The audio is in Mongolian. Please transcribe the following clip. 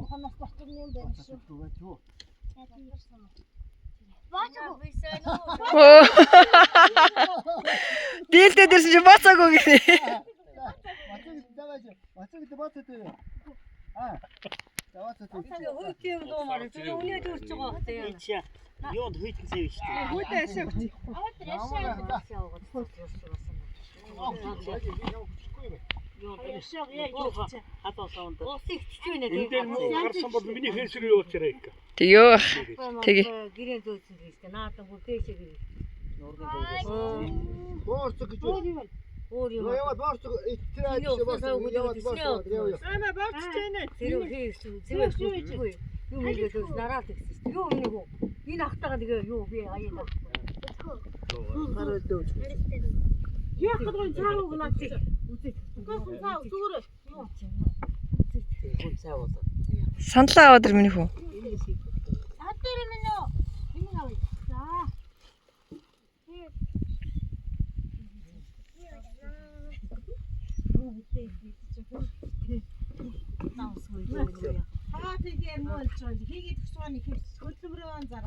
Хонос батсан юм байна шүү. Дийлдээ дэрсэн чи бацаагүй гинэ. Хүйтэйм дуу маань зөв үнэ дүүрч байгаа хэрэгтэй. Юунд хүйтгэн сэв шүү дээ. Хүйтэй ашиг. Энэ дээр муу гарсан бол миний фэнсэр юу учраас. Тэё. Тэгээ. Гэрээ зөөсөн гэж дээ. Наадан бүр дээшээ гэрээ. Боорцог гэж. Өөр юм. Яваад боорцог Яваад боорцож байна. Тэр хийсэн. Юу хийгээд нараад гэсэн чинь. Юу нэг үү? Энэ ахтагаа тэгээ юу би аяа. хараа дөөж. Яг гэдэг цаа үг наад чи. Үзээ. Цаа зүгээр. Хүн цаа болоо. Сандлаа аваад ир миний хүү. Цаа дээр минь үү? Энэ авъя. За. Хаа тэгээ муулж байгаа. Хийгээд өгсөн нэг хөдөлмөрөө зараа.